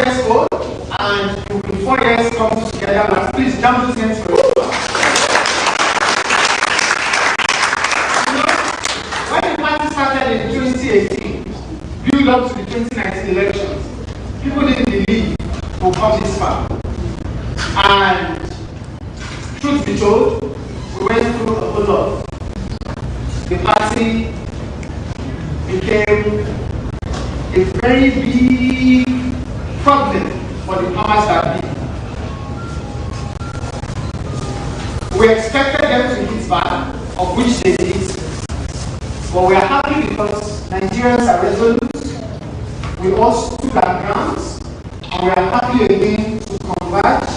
years old, and you'll be 4 years coming together. But please jump those hands for it. When the party started in 2018, build up to the 2019 elections, people didn't believe we'll come this far. And truth be told, we went through a whole lot. The party became a very big problem for the powers that be. We expected them to hit back, of which they did. But we are happy because Nigerians are resolute. We all stood our grounds, and we are happy again to converge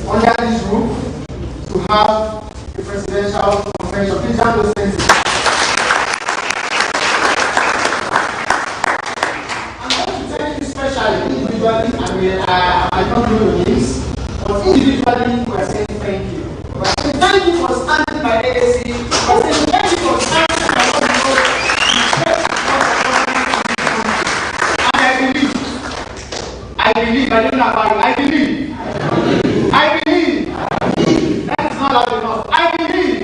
under this roof to have a presidential convention. Please have those things. I'm going to thank you especially individually. I don't know your names, but individually we are saying thank you. We are saying thank you for standing by AAC. We are saying thank you for standing. I believe, I don't know about you, I believe. I believe. That is not loud enough. I believe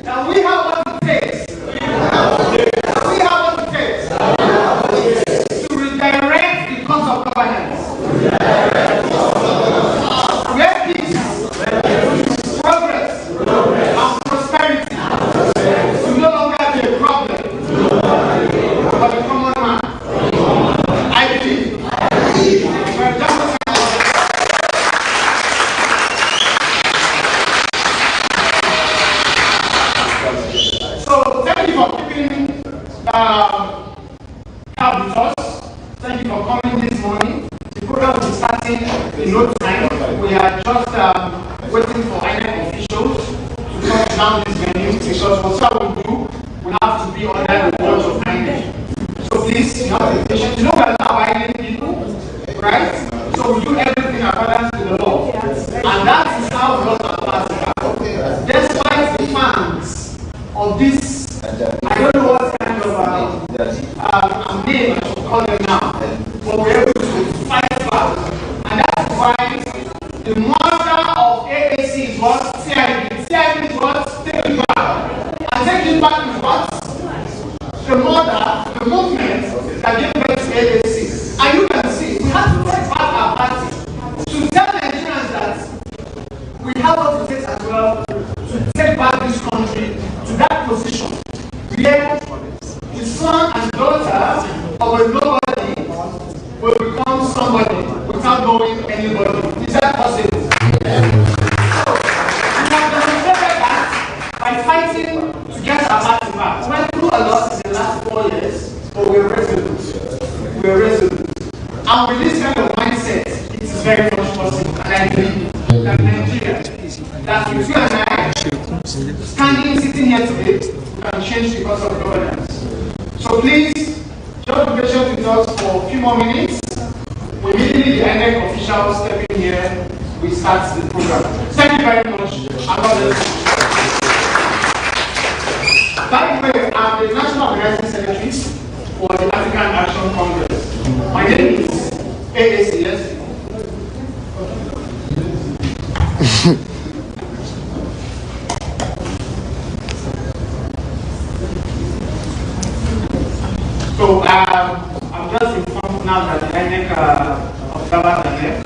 that we have what it takes. That we have what it takes to redirect the course of governance. Where peace, progress, and prosperity will no longer be a problem for the common man. I believe. So thank you for keeping up with us. Thank you for coming this morning. The program will be starting in no time. We are just waiting for INEC officials to come down this venue because whatever we do will have to be under the watch of INEC. So please, you have the patience. You know we are not abiding people, right? So we do everything according to the law. And that is how we run our party. Despite the fans of this, I don't know what kind of name I should call them now, but we're able to fight back. And that's why the mother of AAC is what? CIB. CIB is what? Take it back. And take it back is what? The mother, the movement that gave birth to AAC. And you can see, we have to take back our party to tell Nigerians that we have what it takes as well to take back this country to that position where the son and daughter of a nobody will become somebody without knowing anybody. Is that possible? So, we have demonstrated that by fighting to get our party back. We went through a lot in the last 4 years, but we're resolute. We're resolute. And with this kind of mindset, it is very much possible. And I believe that Nigeria, that with you and I, standing, sitting here today, we can change the course of governance. So please, just be patient with us for a few more minutes. We immediately the INEC officials step in here, we start the program. Thank you very much. And God bless you. By the way, I'm the National Organizing Secretary for the African Action Congress. My name is AAC, yes. So I'm just informed now that the INEC observers are here.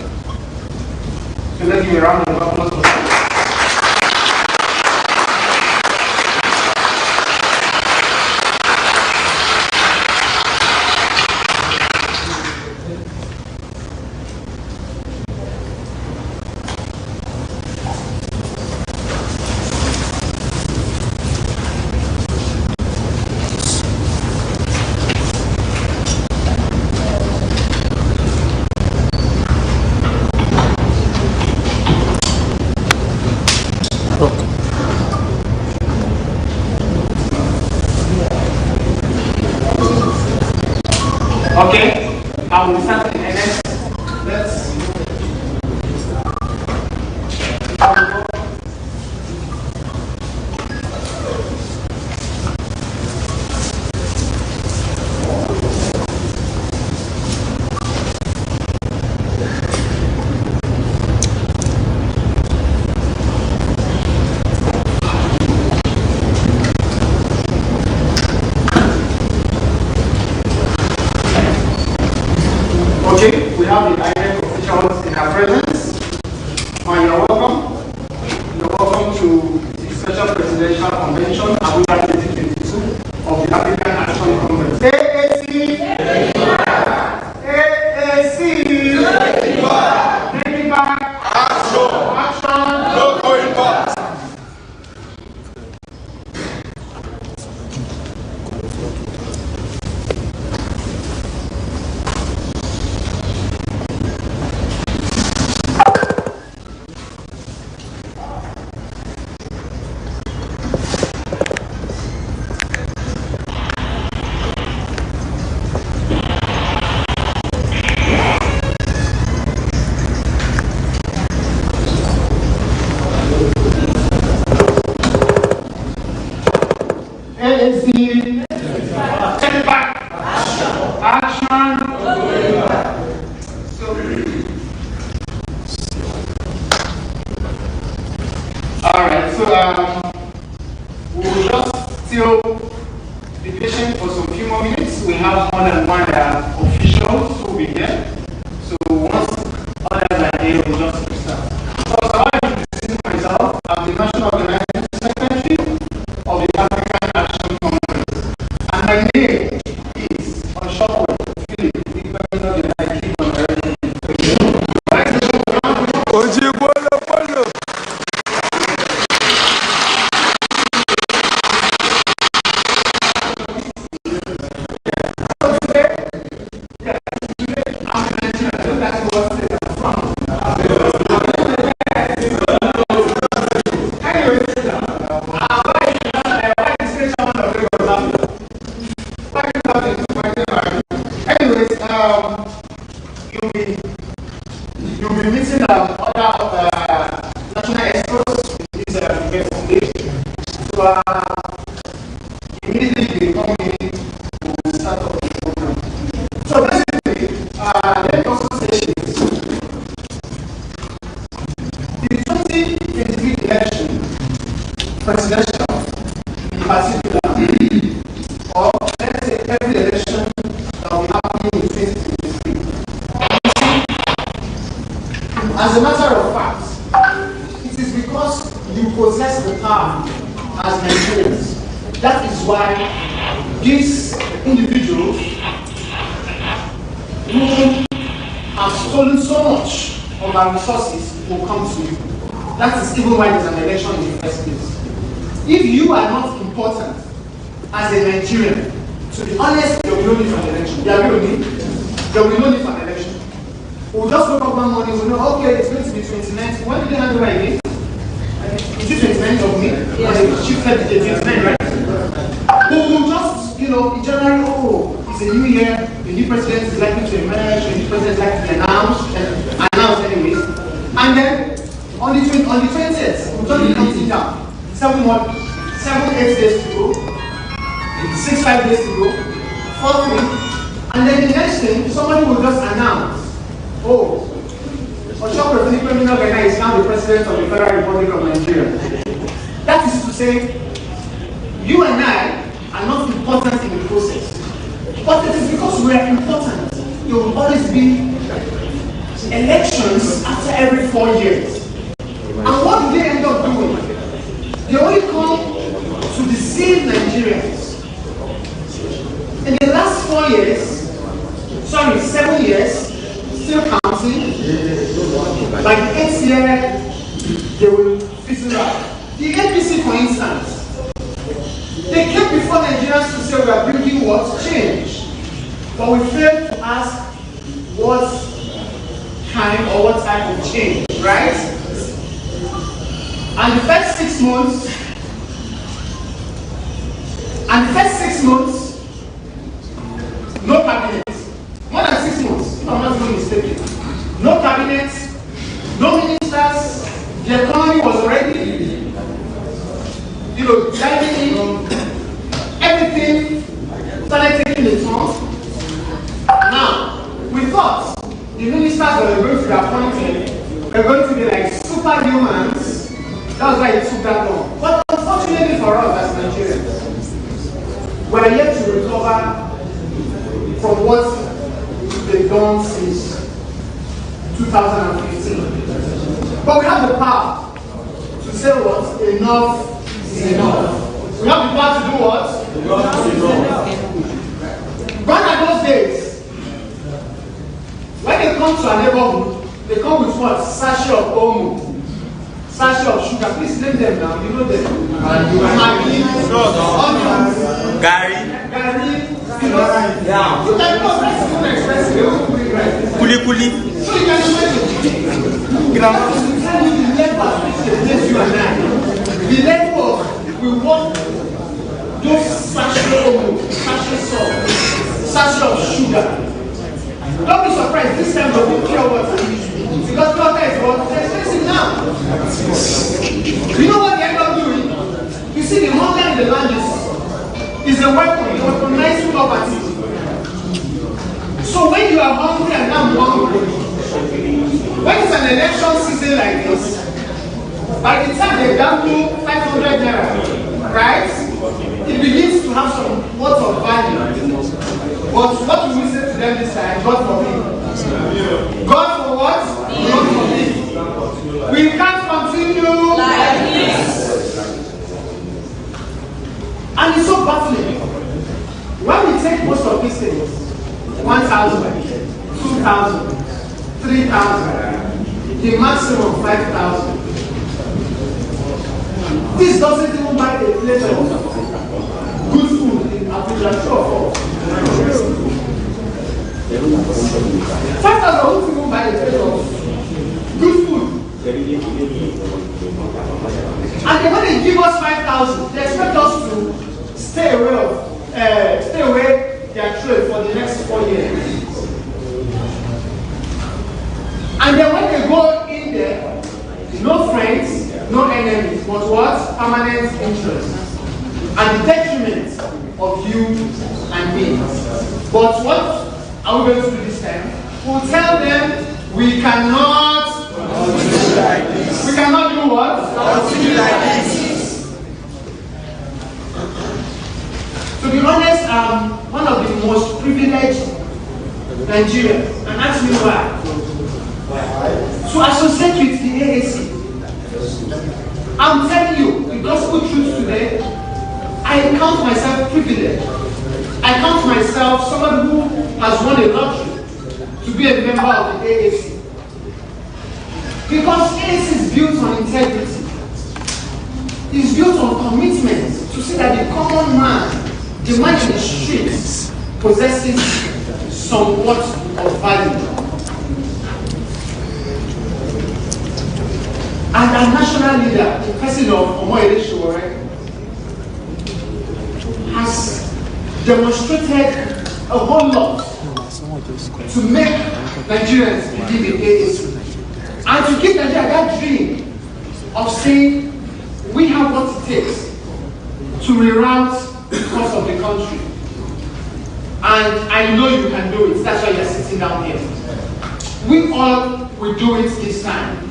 So let's give a round of applause for them. Okay, I will start in NS. Let's Okay, we have the INEC officials in our presence. You're welcome. You're welcome to the Special Presidential Convention, Abuja 2022 of the African Action Congress. AAC! AAC! Taking back! Action! No going back! We'll just still be patient for some few more minutes. We have more than one officials who will be here. So once others are here, we'll just start. So I want to introduce myself. I'm the National Organizing Secretary of the African Action Congress. And my name is Unopposed. You'll be meeting other national experts in this investigation. So immediately they come in, we'll start off the program. So basically, let me also say this. The 2023 election, presidential in particular, or let's say every election that will happen in 2023. As a matter of fact, it is because you possess the power as Nigerians. That is why these individuals who have stolen so much of our resources will come to you. That is even why there's an election in the first place. If you are not important as a Nigerian, to be honest, there will be no need for an election. There will be no need for an election. We'll just wake up one morning, we'll know, okay, it's going to be 29th. When did they hand over again? Is it 29th of May? Yeah. She said the 29th, right? We'll just, in January, it's a new year, the new president is likely to emerge, the new president is likely to be announced anyways. And then, on the 20th, we'll turn the counting down. 7-8 days to go, 6-5 days to go, 4 things, and then the next thing, somebody will just announce, Oshoko Criminal Ghana is now the president of the Federal Republic of Nigeria. That is to say, you and I are not important in the process. But it is because we are important. There will always be elections after every 4 years. And what do they end up doing? They only come to deceive Nigerians. In the last 7 years, still counting. By the 8th year, they will fizzle out. The APC, for instance, they came before Nigerians to say we are bringing what? Change. But we failed to ask what kind or what type of change, right? And the first 6 months, no cabinet. More than 6 months, if I'm not being mistaken. No cabinet, no ministers, the economy was already, diving in, everything started taking a turn. Now, we thought the ministers that were going to be appointed were going to be like superhumans. That's why it took that long. But unfortunately for us as Nigerians, we are yet to recover from what they've done since 2015. But we have the power to say what? Enough is enough. We have the power to do what? Enough is enough. Gone are those days. When they come to a neighborhood, they come with what? Sachet of omo, sachet of sugar. Please name them now. You know them. Maggi, onions, Gary. You know, yeah. You can know that's too expensive. They won't put it right. Kuli. So you can imagine. Grandma, to tell you the level at which they place you and I. The level of we want those sachet omo, sachet salt, sachet of sugar. Don't be surprised this time they'll be pure water. Because water is what? It's expensive now. You know what they end up doing? You see, the hunger in the land is a weapon, a weaponized poverty. So when you are hungry and I'm hungry, when it's an election season like this, by the time they down to 500 naira, right? It begins to have some words of value. But what do we say to them this time? God forbid. God for what? God forbid. We can't continue like this. And it's so baffling. When we take most of these things, 1,000, 2,000, 3,000, the maximum 5,000. This doesn't even buy a plate of good food in Abuja, true or false? 5,000 won't even buy a plate of good food. And then when they give us 5,000, they expect us to stay away their trade for the next 4 years. And then when they go in there, no friends, no enemies, but what? Permanent interest. And the detriment of you and me. But what are we going to do this time? We'll tell them we cannot continue like this. We cannot do what? Continue like this. To be honest, I'm one of the most privileged Nigerians. And ask me why. To associate with the AAC. I'm telling you, the gospel truth today, I count myself privileged. I count myself someone who has won a lottery to be a member of the AAC. Because AAC is built on integrity. It's built on commitment to see that the common man, the man in the streets, possesses somewhat of value. And our national leader, the person of Omoyele Sowore, has demonstrated a whole lot to make Nigerians believe in AAC. And to give Nigeria that dream of saying we have what it takes to reroute the course of the country. And I know you can do it. That's why you're sitting down here. We all will do it this time.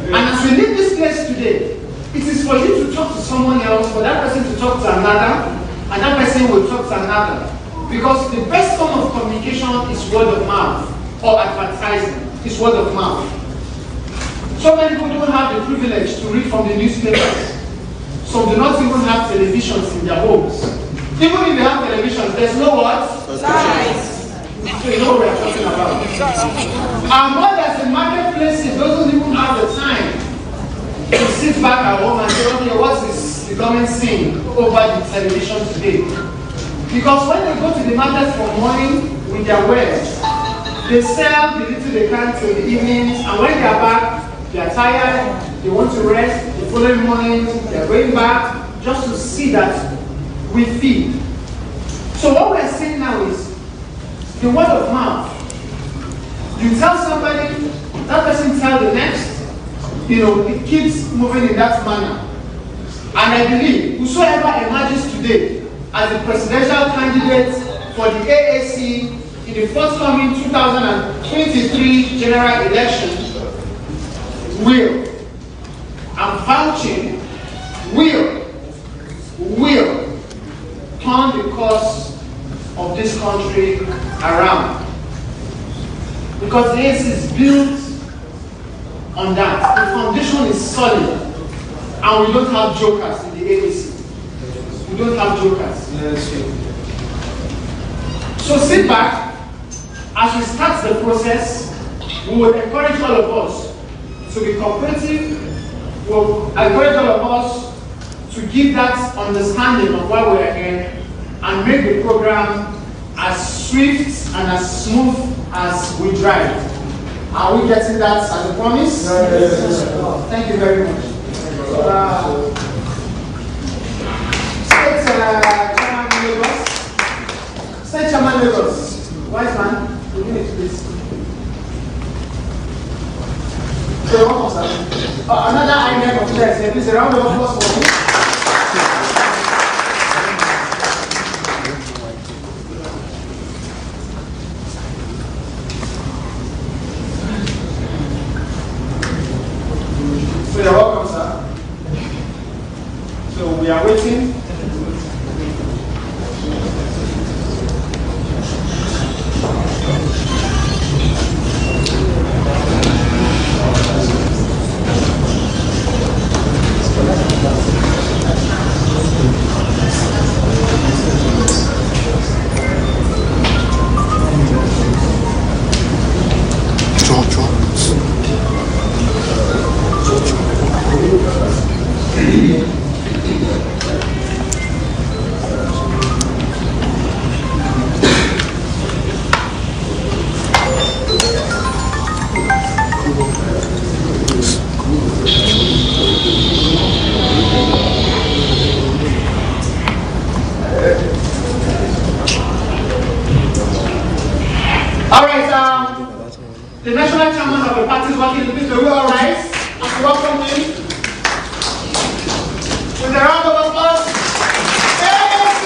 And as we leave this place today, it is for you to talk to someone else, for that person to talk to another, and that person will talk to another. Because the best form of communication is word of mouth, or advertising, is word of mouth. So many people don't have the privilege to read from the newspapers. Some do not even have televisions in their homes. Even if they have televisions, there's no what? Lies. So you know what we're talking about. Our mothers in marketplaces doesn't even have the time to sit back at home and say, okay, what is the government saying over the television today? Because when they go to the market from morning with their wares, they sell the little they can till the evenings, and when they are back, they are tired, they want to rest, the following morning, they are going back just to see that we feed. So what we are saying now is the word of mouth. You tell somebody, that person tell the next, it keeps moving in that manner. And I believe whosoever emerges today as the presidential candidate for the AAC in the forthcoming 2023 general election will, I'm vouching, will turn the course of this country around. Because the AAC is built on that. The foundation is solid. And we don't have jokers in the AAC. We don't have jokers. Yes. So sit back. As we start the process, we will encourage all of us to be cooperative. We will encourage all of us to give that understanding of why we are here and make the program as swift and as smooth as we drive. Are we getting that as a promise? Yes. Thank you very much. State Chairman Lagos. State Chairman Lagos. Wise man, a minute, please. So, another item of chairs here. Please, a round of applause for me. So, you're welcome, sir. So, we are waiting. The national chairman of the party is working in the place. Will we all rise and welcome him with a round of applause? AAC!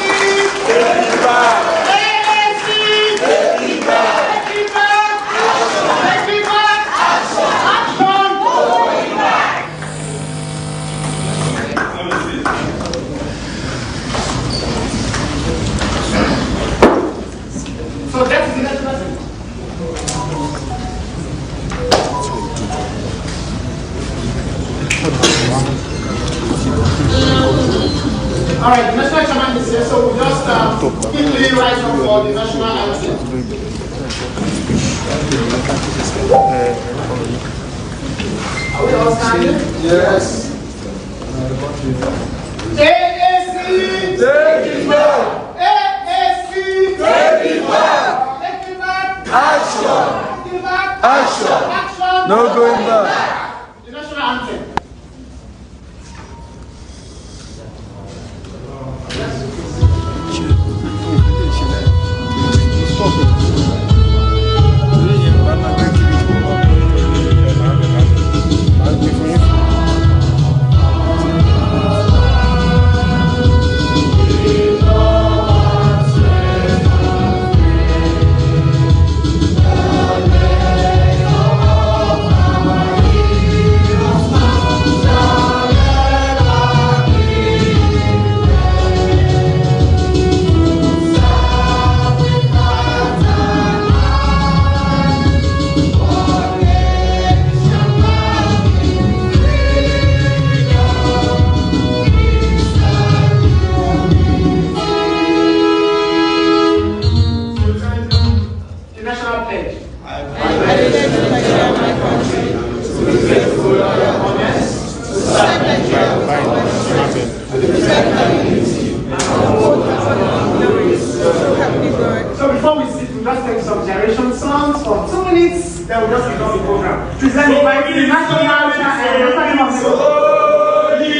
AAC! So that is the national chairman. All right, the national chairman is here, so we'll just quickly rise up for the national anthem. Are we all standing? Yes. AAC! Take it back! AAC! Take it back! Take it back! Action! Take it back! Action! Action! No going back! The national anthem. So before we sit, we'll just take some generation songs for 2 minutes, then we'll just begin the program. Present the national anthem.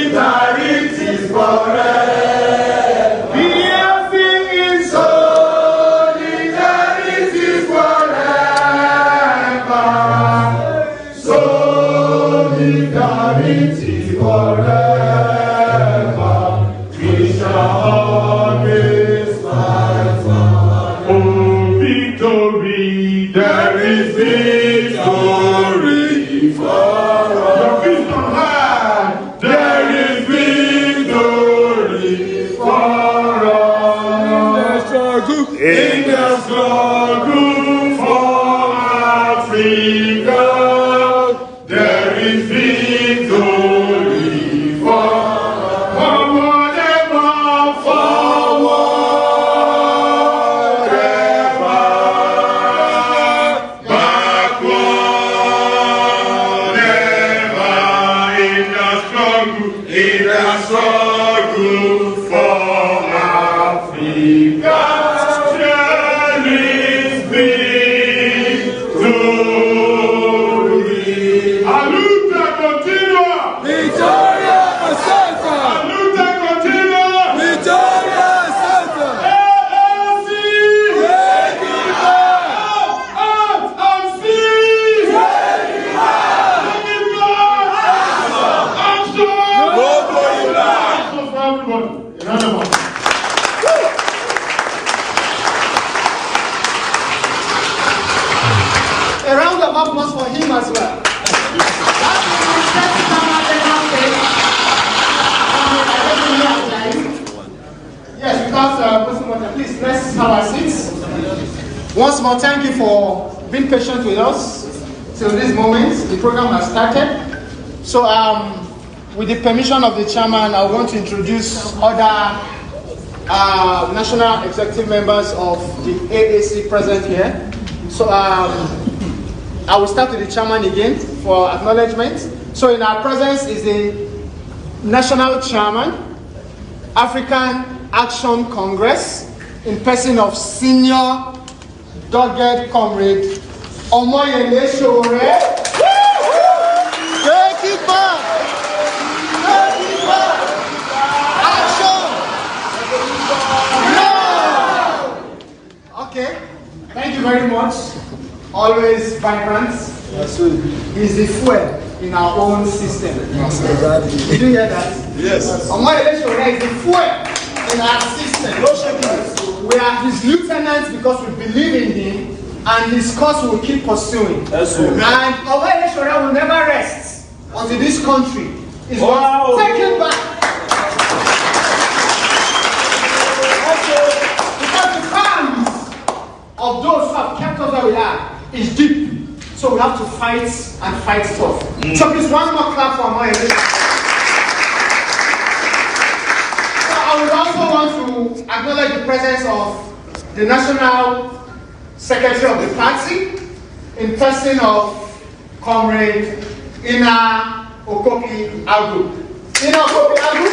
Solidarity forever. We are singing solidarity forever. Solidarity forever. We shall always fight for. Oh, victory! There is victory for us. Your feet on high. There is victory for us. In the struggle for our Africa, there is victory forward ever, forward ever, backward never, in the struggle for Africa. A round of applause for him as well. Yes, without wasting more time, please let's have our seats. Once more, thank you for being patient with us till this moment. The program has started. So, with the permission of the chairman, I want to introduce other national executive members of the AAC present here. So, I will start with the chairman again for acknowledgement. So in our presence is the national chairman, African Action Congress, in person of senior dogged comrade Omoyele Sowore. Take it back! Take it back! Action! No! Okay, thank you very much. Always vibrant. Yes, he's the fuel in our own system. Yes, exactly. Did you hear that? Yes. Omoyele Sowore is the fuel in our system. We are his lieutenants because we believe in him, and his cause will keep pursuing. Yes, and Omoyele Sowore will never rest until this country is taken back. Because the hands of those who have kept us where we are is deep, so we have to fight and fight tough. So please, one more clap for Omoyele. So I would also want to acknowledge the presence of the National Secretary of the party, in person of Comrade Ina Okopi Agu. Ina Okopi Agu?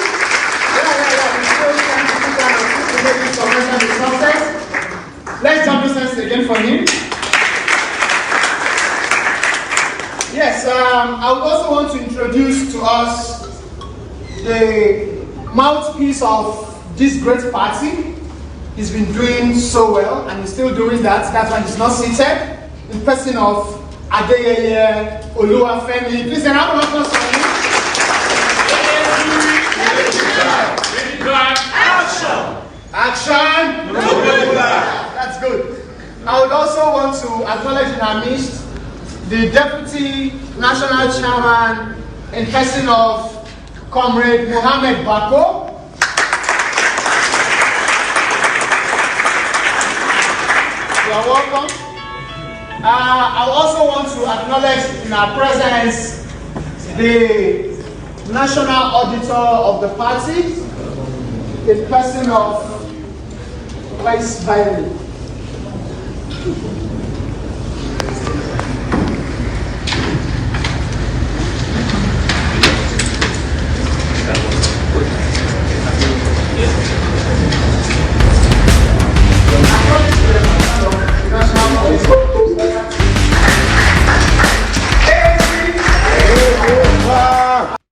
Let's jump this sense again for him. Yes, I would also want to introduce to us the mouthpiece of this great party. He's been doing so well, and he's still doing that. That's why he's not seated. In person of Adeyeye Oluwafemi. Please, an round of applause for him. Action! Action! That's good. I would also want to acknowledge in our midst the Deputy National Chairman in person of Comrade Mohammed Bako. You are welcome. I also want to acknowledge in our presence the National Auditor of the party in person of Vice Violet.